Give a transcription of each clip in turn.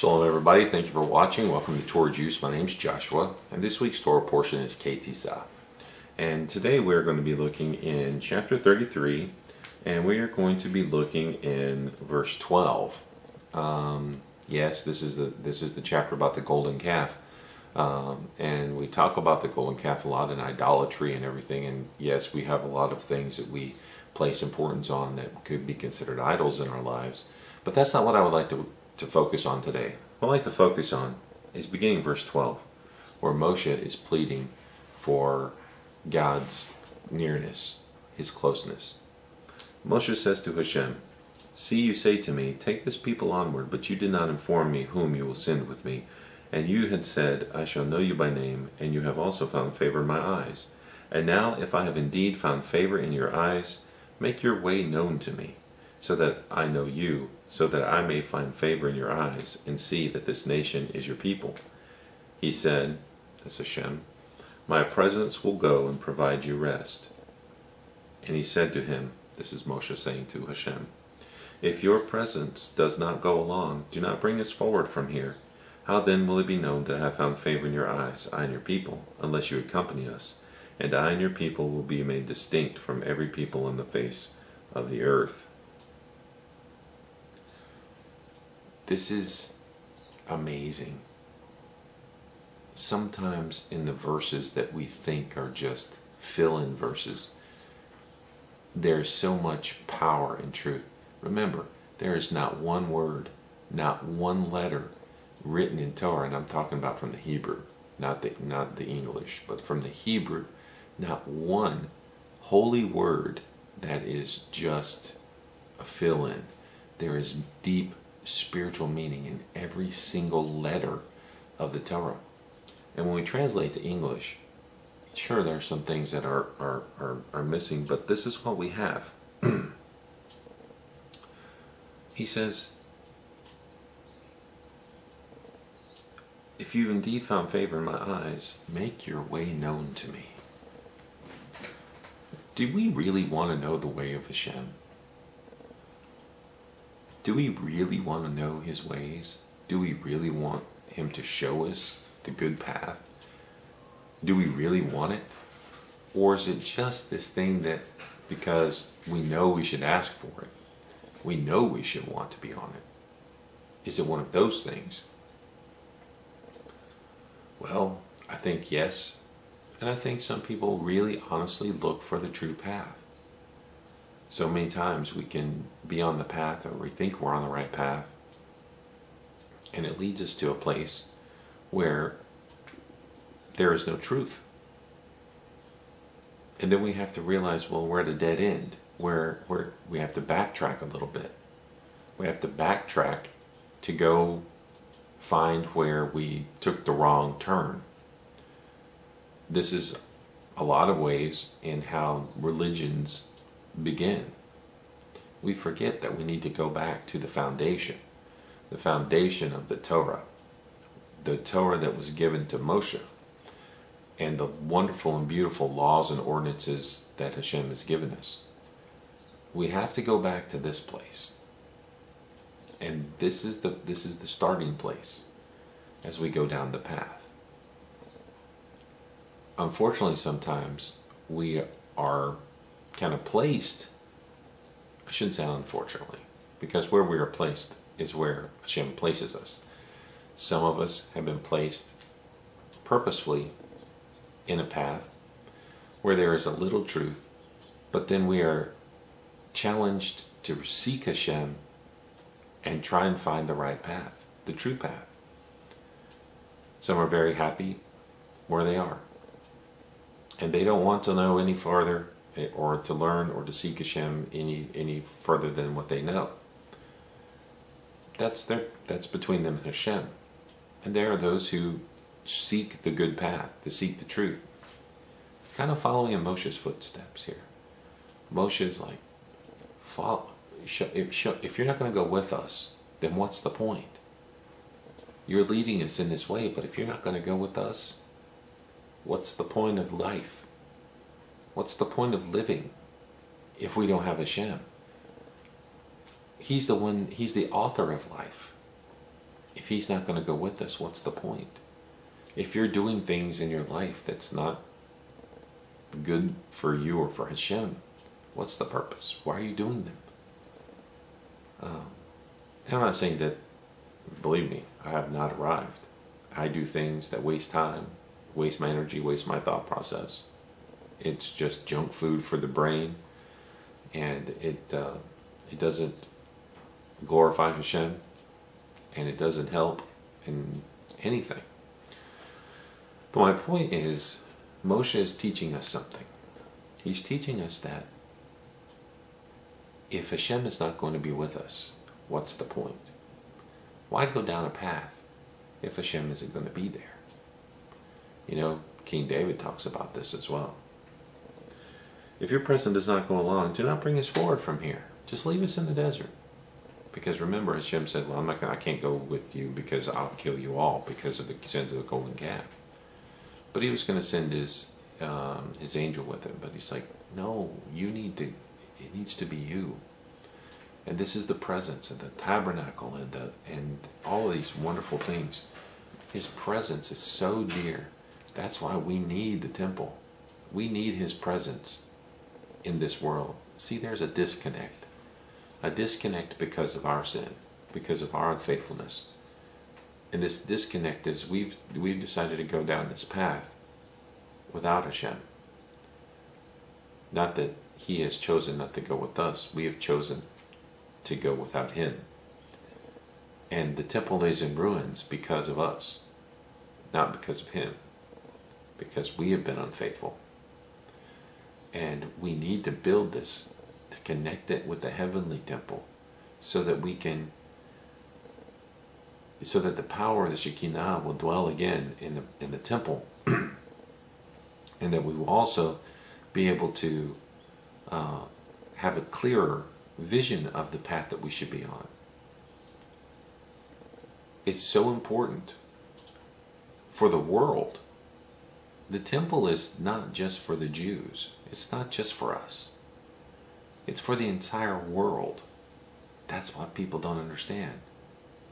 Shalom everybody, thank you for watching. Welcome to Torah Jewce. My name is Joshua, and this week's Torah portion is Tisa. And today we're going to be looking in chapter 33, and we are going to be looking in verse 12. Yes, this is the chapter about the golden calf. And we talk about the golden calf a lot in idolatry and everything, and yes, we have a lot of things that we place importance on that could be considered idols in our lives, but that's not what I would like to focus on today. What I'd like to focus on is beginning verse 12, where Moshe is pleading for God's nearness, his closeness. Moshe says to Hashem, "See, you say to me, take this people onward, but you did not inform me whom you will send with me. And you had said, I shall know you by name, and you have also found favor in my eyes. And now, if I have indeed found favor in your eyes, make your way known to me, so that I know you, so that I may find favor in your eyes, and see that this nation is your people." He said, that's Hashem, "My presence will go and provide you rest." And he said to him, this is Moshe saying to Hashem, "If your presence does not go along, do not bring us forward from here. How then will it be known that I have found favor in your eyes, I and your people, unless you accompany us? And I and your people will be made distinct from every people on the face of the earth." This is amazing. Sometimes in the verses that we think are just fill-in verses, there's so much power and truth. Remember, there is not one word, not one letter written in Torah, and I'm talking about from the Hebrew, not the English, but from the Hebrew, not one holy word that is just a fill-in. There is deep spiritual meaning in every single letter of the Torah. And when we translate to English, sure, there are some things that are missing, but this is what we have. He says, "If you've indeed found favor in my eyes, make your way known to me." Do we really want to know the way of Hashem? Do we really want to know his ways? Do we really want him to show us the good path? Do we really want it? Or is it just this thing that because we know we should ask for it, we know we should want to be on it? Is it one of those things? Well, I think yes. And I think some people really honestly look for the true path. So many times we can be on the path, or we think we're on the right path, and it leads us to a place where there is no truth. And then we have to realize, well, we're at a dead end, where we have to backtrack a little bit. We have to backtrack to go find where we took the wrong turn. This is a lot of ways in how religions begin. We forget that we need to go back to the foundation of the Torah that was given to Moshe, and the wonderful and beautiful laws and ordinances that Hashem has given us. We have to go back to this place, and this is the starting place as we go down the path. Unfortunately, sometimes we are kind of placed, I shouldn't say unfortunately, because where we are placed is where Hashem places us. Some of us have been placed purposefully in a path where there is a little truth, but then we are challenged to seek Hashem and try and find the right path, the true path. Some are very happy where they are, and they don't want to know any farther, or to learn or to seek Hashem any further than what they know. That's between them and Hashem. And there are those who seek the good path, to seek the truth, kind of following in Moshe's footsteps here. Moshe is like, if you're not going to go with us, then what's the point? You're leading us in this way, but if you're not going to go with us, what's the point of life? What's the point of living if we don't have Hashem? He's the author of life. If he's not going to go with us, what's the point? If you're doing things in your life that's not good for you or for Hashem, what's the purpose? Why are you doing them? And I'm not saying that, believe me, I have not arrived. I do things that waste time, waste my energy, waste my thought process. It's just junk food for the brain, and it doesn't glorify Hashem, and it doesn't help in anything. But my point is, Moshe is teaching us something. He's teaching us that if Hashem is not going to be with us, what's the point? Why go down a path if Hashem isn't going to be there? You know, King David talks about this as well. If your presence does not go along, do not bring us forward from here. Just leave us in the desert. Because remember, Hashem said, well, I can't go with you because I'll kill you all because of the sins of the golden calf. But he was going to send his angel with him. But he's like, no, it needs to be you. And this is the presence and the tabernacle and all of these wonderful things. His presence is so dear. That's why we need the temple. We need his presence in this world. See, there's a disconnect. A disconnect because of our sin, because of our unfaithfulness. And this disconnect is we've decided to go down this path without Hashem. Not that he has chosen not to go with us. We have chosen to go without him. And the temple is in ruins because of us, not because of him. Because we have been unfaithful. And we need to build this, to connect it with the heavenly temple, so that the power of the Shekinah will dwell again in the temple, and that we will also be able to have a clearer vision of the path that we should be on. It's so important for the world. The temple is not just for the Jews. It's not just for us. It's for the entire world. That's what people don't understand.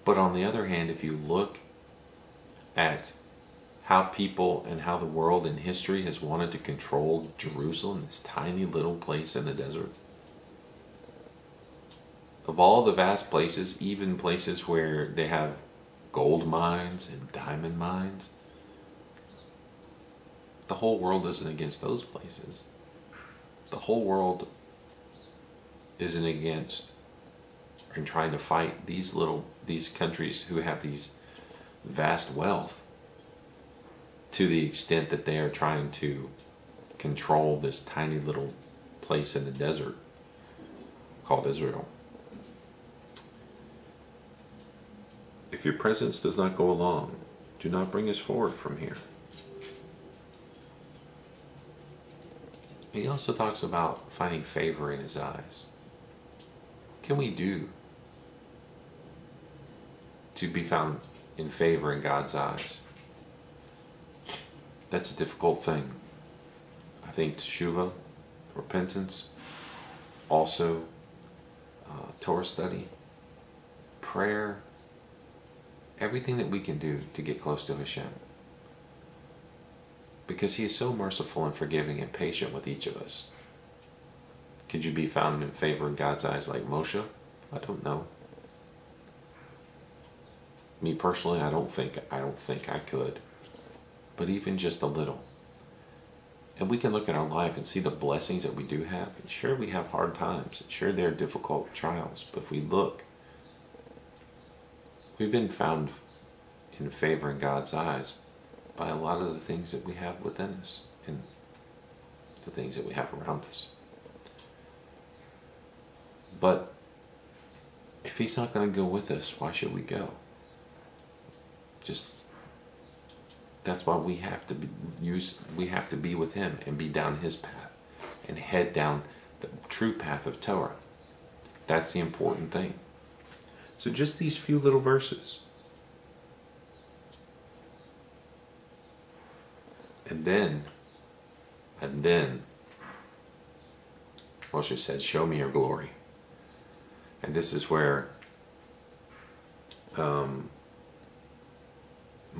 But on the other hand, if you look at how people and how the world in history has wanted to control Jerusalem, this tiny little place in the desert, of all the vast places, even places where they have gold mines and diamond mines, the whole world isn't against those places. The whole world isn't against and trying to fight these countries who have these vast wealth, to the extent that they are trying to control this tiny little place in the desert called Israel. If your presence does not go along, do not bring us forward from here. He also talks about finding favor in his eyes. What can we do to be found in favor in God's eyes? That's a difficult thing. I think teshuvah, repentance, also Torah study, prayer, everything that we can do to get close to Hashem. Because he is so merciful and forgiving and patient with each of us. Could you be found in favor in God's eyes like Moshe? I don't know. Me personally, I don't think I could. But even just a little. And we can look at our life and see the blessings that we do have. And sure, we have hard times. And sure, there are difficult trials. But if we look, we've been found in favor in God's eyes by a lot of the things that we have within us and the things that we have around us. But if he's not going to go with us, why should we go? That's why we have to be with him and be down his path and head down the true path of Torah. That's the important thing. So just these few little verses. And then Moshe said, show me your glory. And this is where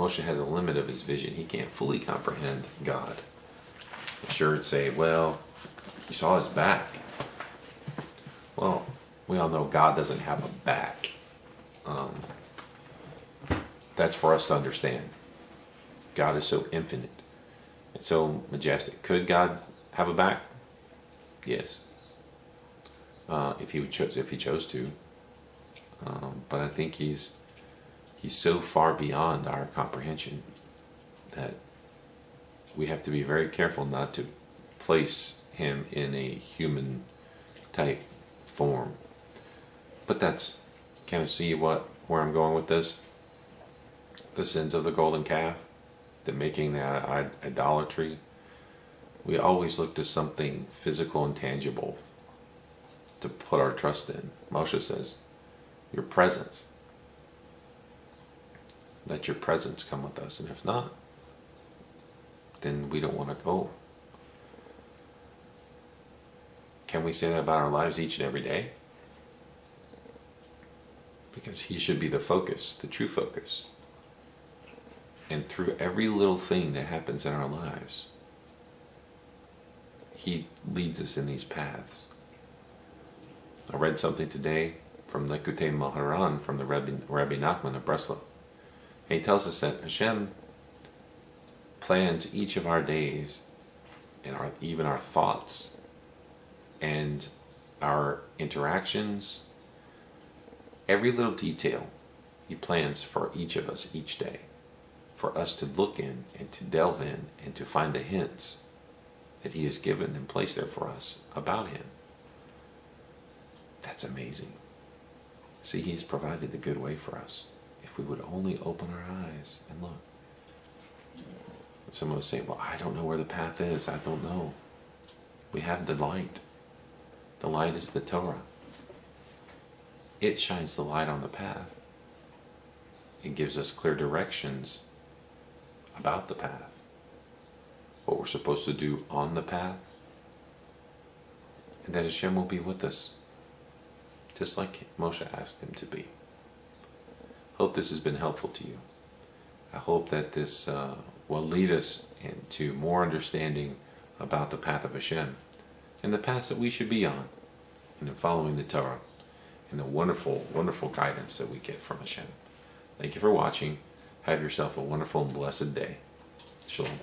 Moshe has a limit of his vision. He can't fully comprehend God. Sure, it'd say, well, he saw his back. Well, we all know God doesn't have a back. That's for us to understand. God is so infinite and so majestic. Could God have a back? Yes. If he chose to. But I think he's so far beyond our comprehension that we have to be very careful not to place him in a human type form. But that's, can you see where I'm going with this? The sins of the golden calf, the making the idolatry. We always look to something physical and tangible to put our trust in. Moshe says, your presence. Let your presence come with us. And if not, then we don't want to go. Can we say that about our lives each and every day? Because he should be the focus, the true focus. And through every little thing that happens in our lives, he leads us in these paths. I read something today from Likutei Moharan, from the Rabbi Nachman of Breslov. And he tells us that Hashem plans each of our days and even our thoughts and our interactions. Every little detail he plans for each of us each day, for us to look in and to delve in and to find the hints that he has given and placed there for us about him. That's amazing. See, he's provided the good way for us if we would only open our eyes and look. Someone was saying, well, I don't know where the path is. I don't know. We have the light. The light is the Torah. It shines the light on the path. It gives us clear directions about the path. What we're supposed to do on the path. And that Hashem will be with us. Just like Moshe asked him to be. Hope this has been helpful to you. I hope that this will lead us into more understanding about the path of Hashem and the paths that we should be on and in following the Torah and the wonderful, wonderful guidance that we get from Hashem. Thank you for watching. Have yourself a wonderful and blessed day. Shalom.